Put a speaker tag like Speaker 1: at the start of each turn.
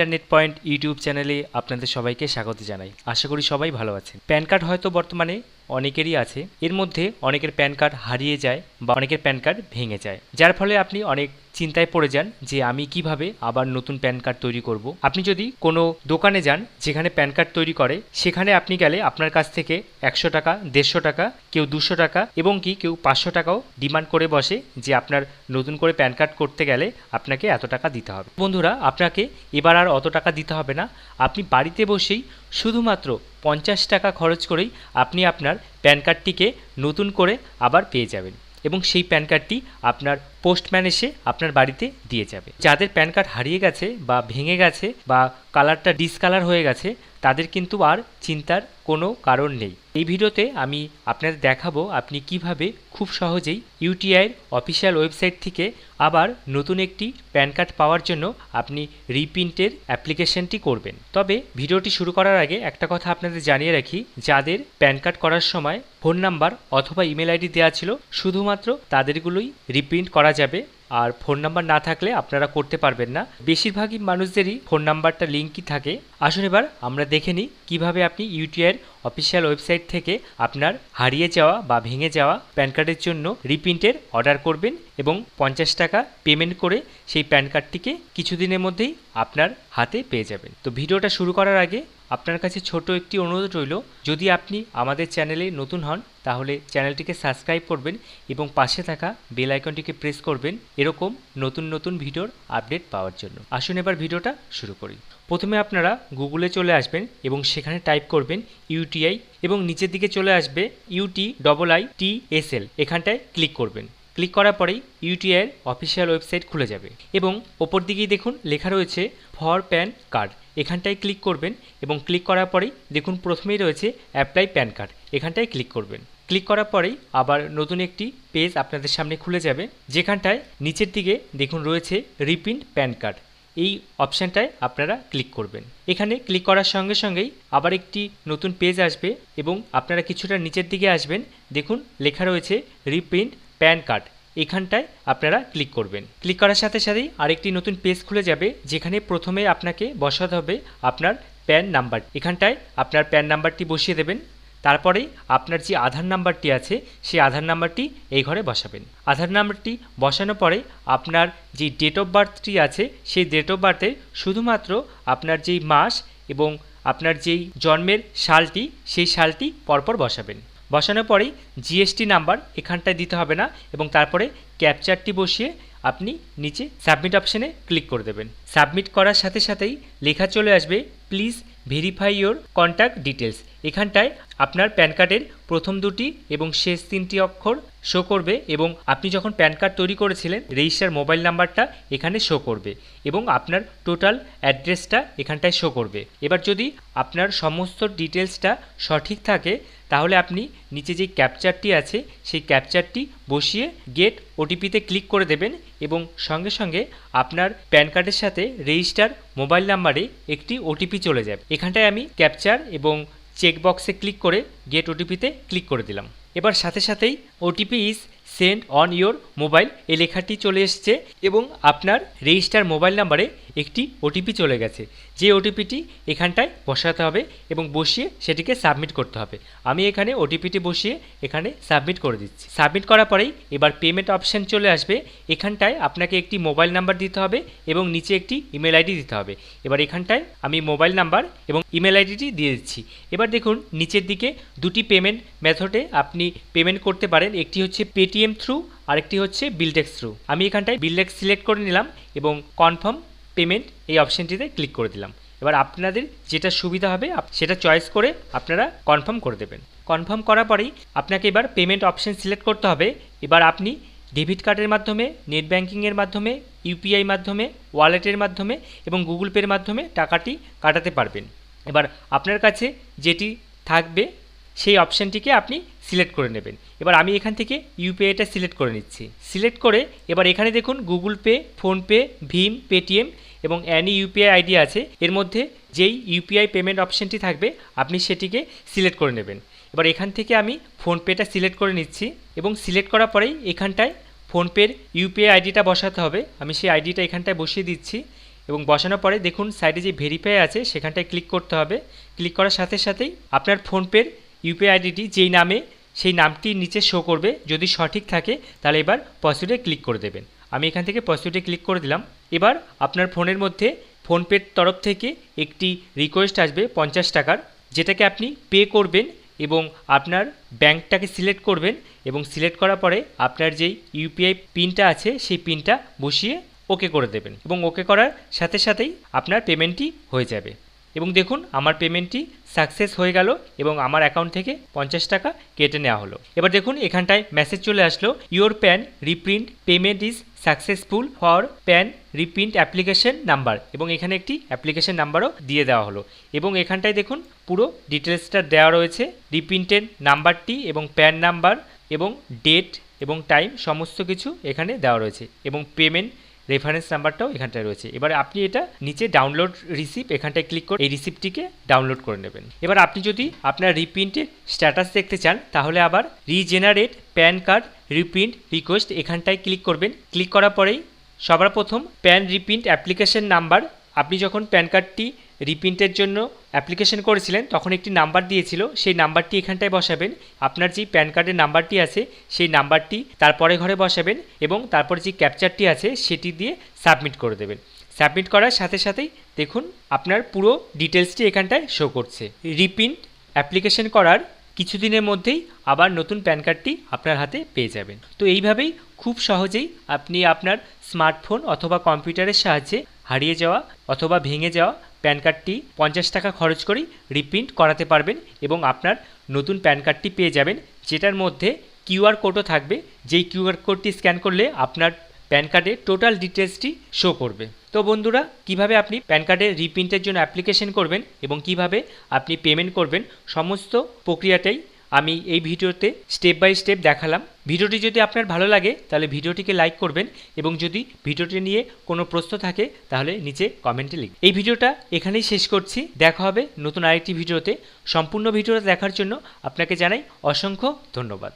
Speaker 1: Internet point YouTube চ্যানেলে আপনাদের সবাইকে স্বাগত জানাই। আশা করি সবাই ভালো আছেন। প্যান কার্ড হয়তো বর্তমানে অনেকেরই আছে। এর মধ্যে অনেকের প্যান কার্ড হারিয়ে যায় বা অনেকের প্যান কার্ড ভেঙে যায়, যার ফলে আপনি অনেক চিন্তায় পড়ে যান যে আমি কিভাবে আবার নতুন প্যান কার্ড তৈরি করব। আপনি যদি কোনো দোকানে যান যেখানে প্যান কার্ড তৈরি করে, সেখানে আপনি গেলে আপনার কাছ থেকে 100 টাকা, 150 টাকা, কেউ 200 টাকা এবং কি কেউ 500 টাকাও ডিমান্ড করে বসে যে আপনার নতুন করে প্যান কার্ড করতে গেলে আপনাকে এত টাকা দিতে হবে। বন্ধুরা, আপনাকে এবার আর অত টাকা দিতে হবে না। আপনি বাড়িতে বসেই শুধুমাত্র 50 টাকা খরচ করেই আপনি আপনার প্যান কার্ডটিকে নতুন করে আবার পেয়ে যাবেন এবং সেই প্যান কার্ডটি আপনার পোস্টম্যান এসে আপনার বাড়িতে দিয়ে যাবে। যাদের প্যান কার্ড হারিয়ে গেছে বা ভেঙে গেছে বা কালারটা ডিসকালার হয়ে গেছে, তাদের কিন্তু আর চিন্তার কোনো কারণ নেই। এই ভিডিওতে আমি আপনাদের দেখাবো আপনি কিভাবে খুব সহজেই ইউটিআইয়ের অফিসিয়াল ওয়েবসাইট থেকে আবার নতুন একটি প্যান কার্ড পাওয়ার জন্য আপনি রিপ্রিন্টের অ্যাপ্লিকেশনটি করবেন। তবে ভিডিওটি শুরু করার আগে একটা কথা আপনাদের জানিয়ে রাখি, যাদের প্যান কার্ড করার সময় ফোন নাম্বার অথবা ইমেল আইডি দেওয়া ছিল, শুধুমাত্র তাদেরগুলোই রিপ্রিন্ট করা যাবে, আর ফোন নাম্বার না থাকলে আপনারা করতে পারবেন না। বেশিরভাগই মানুষদেরই ফোন নাম্বারটা লিঙ্কই থাকে। আসুন এবার আমরা দেখে নিই কীভাবে আপনি ইউটিআইয়ের অফিসিয়াল ওয়েবসাইট থেকে আপনার হারিয়ে যাওয়া বা ভেঙে যাওয়া প্যান কার্ডের জন্য রিপ্রিন্টের অর্ডার করবেন এবং 50 টাকা পেমেন্ট করে সেই প্যান কার্ডটিকে কিছুদিনের মধ্যেই আপনার হাতে পেয়ে যাবেন। তো ভিডিওটা শুরু করার আগে আপনার কাছে ছোট একটি অনুরোধ রইল, যদি আপনি আমাদের চ্যানেলে নতুন হন তাহলে চ্যানেলটিকে সাবস্ক্রাইব করবেন এবং পাশে থাকা বেল আইকনটিকে প্রেস করবেন এরকম নতুন নতুন ভিডিওর আপডেট পাওয়ার জন্য। আসুন এবার ভিডিওটা শুরু করি। প্রথমে আপনারা গুগলে চলে আসবেন এবং সেখানে টাইপ করবেন ইউটিআই এবং নিচের দিকে চলে আসবে UTIITSL, এখানটায় ক্লিক করবেন। ক্লিক করার পরেই ইউটিআইয়ের অফিসিয়াল ওয়েবসাইট খুলে যাবে এবং ওপর দিকেই দেখুন লেখা রয়েছে ফর প্যান কার্ড, এখানটায় ক্লিক করবেন এবং ক্লিক করার পরেই দেখুন প্রথমেই রয়েছে অ্যাপ্লাই প্যান কার্ড, এখানটায় ক্লিক করবেন। ক্লিক করার পরেই আবার নতুন একটি পেজ আপনাদের সামনে খুলে যাবে, যেখানটায় নিচের দিকে দেখুন রয়েছে রিপ্রিন্ট প্যান কার্ড, এই অপশানটায় আপনারা ক্লিক করবেন। এখানে ক্লিক করার সঙ্গে সঙ্গেই আবার একটি নতুন পেজ আসবে এবং আপনারা কিছুটা নিচের দিকে আসবেন, দেখুন লেখা রয়েছে রিপ্রিন্ট প্যান কার্ড, এখানটায় আপনারা ক্লিক করবেন। ক্লিক করার সাথে সাথেই আরেকটি নতুন পেজ খুলে যাবে, যেখানে প্রথমে আপনাকে বসাতে হবে আপনার প্যান নাম্বার। এখানটায় আপনার প্যান নাম্বারটি বসিয়ে দেবেন, তারপরে আপনার যে আধার নাম্বারটি আছে সেই আধার নাম্বারটি এই ঘরে বসাবেন। আধার নাম্বারটি বসানোর পরে আপনার যে ডেট অফ বার্থটি আছে সেই ডেট অফ বার্থে শুধুমাত্র আপনার যেই মাস এবং আপনার যেই জন্মের সালটি সেই সালটি পরপর বসাবেন। বসানোর পরেই জিএসটি নাম্বার এখানটায় দিতে হবে না এবং তারপরে ক্যাপচারটি বসিয়ে আপনি নিচে সাবমিট অপশানে ক্লিক করে দেবেন। সাবমিট করার সাথে সাথেই লেখা চলে আসবে please verify your contact details. এখানটায় আপনার প্যান কার্ডের প্রথম দুটি এবং শেষ 3টি অক্ষর শো করবে এবং আপনি যখন প্যান কার্ড তৈরি করেছিলেন রেজিস্টার মোবাইল নাম্বারটা এখানে শো করবে এবং আপনার টোটাল অ্যাড্রেসটা এখানটায় শো করবে। এবার যদি আপনার সমস্ত ডিটেলসটা সঠিক থাকে তাহলে আপনি নিচে যে ক্যাপচারটি আছে সেই ক্যাপচারটি বসিয়ে গেট ওটিপিতে ক্লিক করে দেবেন এবং সঙ্গে সঙ্গে আপনার প্যান কার্ডের সাথে রেজিস্টার মোবাইল নাম্বারে একটি ওটিপি চলে যাবে। এখানটায় আমি ক্যাপচার এবং চেকবক্সে ক্লিক করে গেট ওটিপিতে ক্লিক করে দিলাম। এবার সাথে সাথেই OTP is send on your mobile এই লেখাটি চলে এসছে এবং আপনার রেজিস্টার মোবাইল নাম্বারে একটি ওটিপি চলে গেছে, যে ওটিপিটি এখানটায় বসাতে হবে এবং বসিয়ে সেটিকে সাবমিট করতে হবে। আমি এখানে ওটিপিটি বসিয়ে এখানে সাবমিট করে দিচ্ছি। সাবমিট করার পরেই এবার পেমেন্ট অপশান চলে আসবে, এখানটায় আপনাকে একটি মোবাইল নাম্বার দিতে হবে এবং নিচে একটি ইমেল আইডি দিতে হবে। এবার এখানটায় আমি মোবাইল নাম্বার এবং ইমেল আইডিটি দিয়ে দিচ্ছি। এবার দেখুন নিচের দিকে দুটি পেমেন্ট মেথডে আপনি পেমেন্ট করতে পারেন, একটি হচ্ছে পেটিএম থ্রু আরেকটি হচ্ছে বিলডেক্স থ্রু। আমি এখানটায় বিলডেক্স সিলেক্ট করে নিলাম এবং কনফার্ম পেমেন্ট এই অপশানটিতে ক্লিক করে দিলাম। এবার আপনাদের যেটা সুবিধা হবে সেটা চয়েস করে আপনারা কনফার্ম করে দেবেন। কনফার্ম করার পরেই আপনাকে এবার পেমেন্ট অপশান সিলেক্ট করতে হবে। এবার আপনি ডেবিট কার্ডের মাধ্যমে, নেট ব্যাঙ্কিংয়ের মাধ্যমে, ইউপিআই মাধ্যমে, ওয়ালেটের মাধ্যমে এবং গুগল পের মাধ্যমে টাকাটি কাটাতে পারবেন। এবার আপনার কাছে যেটি থাকবে সেই অপশানটিকে আপনি সিলেক্ট করে নেবেন। এবার আমি এখান থেকে ইউপিআইটা সিলেক্ট করে নিচ্ছি। সিলেক্ট করে এবার এখানে দেখুন গুগল পে, ফোনপে, ভীম, পেটিএম এবং অ্যানি ইউপিআই আইডি আছে, এর মধ্যে যেই ইউপিআই পেমেন্ট অপশানটি থাকবে আপনি সেটিকে সিলেক্ট করে নেবেন। এবার এখান থেকে আমি ফোনপেটা সিলেক্ট করে নিচ্ছি এবং সিলেক্ট করার পরেই এখানটায় ফোনপের ইউপিআই আইডিটা বসাতে হবে। আমি সেই আইডিটা এখানটায় বসিয়ে দিচ্ছি এবং বসানোর পরে দেখুন সাইডে যে ভেরিফাই আছে সেখানটায় ক্লিক করতে হবে। ক্লিক করার সাথে সাথেই আপনার ফোনপের ইউপিআই আইডিটি যেই নামে সেই নামটি নিচে শো করবে। যদি সঠিক থাকে তাহলে এবার প্রসিডে ক্লিক করে দেবেন। আমি এখান থেকে প্রসিডে ক্লিক করে দিলাম। এবার আপনার ফোনের মধ্যে ফোনপের তরফ থেকে একটি রিকোয়েস্ট আসবে 50 টাকার, যেটাকে আপনি পে করবেন এবং আপনার ব্যাংকটাকে সিলেক্ট করবেন এবং সিলেক্ট করার পরে আপনার যেই ইউপিআই পিনটা আছে সেই পিনটা বসিয়ে ওকে করে দেবেন এবং ওকে করার সাথে সাথেই আপনার পেমেন্টটি হয়ে যাবে। এবং দেখুন আমার পেমেন্টটি সাকসেস হয়ে গেল এবং আমার অ্যাকাউন্ট থেকে 50 টাকা কেটে নেওয়া হলো। এবার দেখুন এখানটায় মেসেজ চলে আসলো, your pan reprint payment is successful for pan reprint application number, এবং এখানে একটি অ্যাপ্লিকেশন নাম্বারও দিয়ে দেওয়া হলো। এবং এখানটায় দেখুন পুরো ডিটেলসটা দেওয়া রয়েছে, রিপ্রিন্টের নাম্বারটি এবং প্যান নাম্বার এবং ডেট এবং টাইম সমস্ত কিছু এখানে দেওয়া রয়েছে এবং পেমেন্ট রেফারেন্স নাম্বারটাও এখানটায় রয়েছে। এবার আপনি এটা নিচে ডাউনলোড রিসিপ্ট এখানটায় ক্লিক করে এই রিসিপ্টটিকে ডাউনলোড করে নেবেন। এবার আপনি যদি আপনার রিপ্রিন্টের স্ট্যাটাস দেখতে চান তাহলে আবার regenerate pan card reprint request এখানটায় ক্লিক করবেন। ক্লিক করার পরেই সবার প্রথম প্যান রিপ্রিন্ট অ্যাপ্লিকেশন নাম্বার, আপনি যখন প্যান কার্ডটি রিপ্রিন্টের জন্য অ্যাপ্লিকেশন করেছিলেন তখন একটি নাম্বার দিয়েছিল, সেই নাম্বারটি এখানটায় বসাবেন। আপনার যেই প্যান কার্ডের নাম্বারটি আছে সেই নাম্বারটি তারপরে ঘরে বসাবেন এবং তারপর যে ক্যাপচারটি আছে সেটি দিয়ে সাবমিট করে দেবেন। সাবমিট করার সাথে সাথেই দেখুন আপনার পুরো ডিটেলসটি এখানটায় শো করছে। রিপ্রিন্ট অ্যাপ্লিকেশন করার কিছুদিনের মধ্যেই আবার নতুন প্যান কার্ডটি আপনার হাতে পেয়ে যাবেন। তো এইভাবেই খুব সহজেই আপনি আপনার স্মার্টফোন অথবা কম্পিউটারের সাহায্যে হারিয়ে যাওয়া অথবা ভেঙে যাওয়া প্যান কার্ডটি 50 টাকা খরচ করেই রিপ্রিন্ট করাতে পারবেন এবং আপনার নতুন প্যান কার্ডটি পেয়ে যাবেন, যেটার মধ্যে কিউআর কোডও থাকবে। যেই কিউআর কোডটি স্ক্যান করলে আপনার প্যান কার্ডের টোটাল ডিটেলসটি শো করবে। তো বন্ধুরা, কিভাবে আপনি প্যান কার্ডের রিপ্রিন্টের জন্য অ্যাপ্লিকেশন করবেন এবং কিভাবে আপনি পেমেন্ট করবেন সমস্ত প্রক্রিয়াটাই আমি এই ভিডিওতে স্টেপ বাই স্টেপ দেখালাম। ভিডিওটি যদি আপনার ভালো লাগে তাহলে ভিডিওটিকে লাইক করবেন এবং যদি ভিডিওটি নিয়ে কোনো প্রশ্ন থাকে তাহলে নিচে কমেন্টে লিখবেন। এই ভিডিওটা এখানেই শেষ করছি, দেখা হবে নতুন আরেকটি ভিডিওতে। সম্পূর্ণ ভিডিওটা দেখার জন্য আপনাকে জানাই অসংখ্য ধন্যবাদ।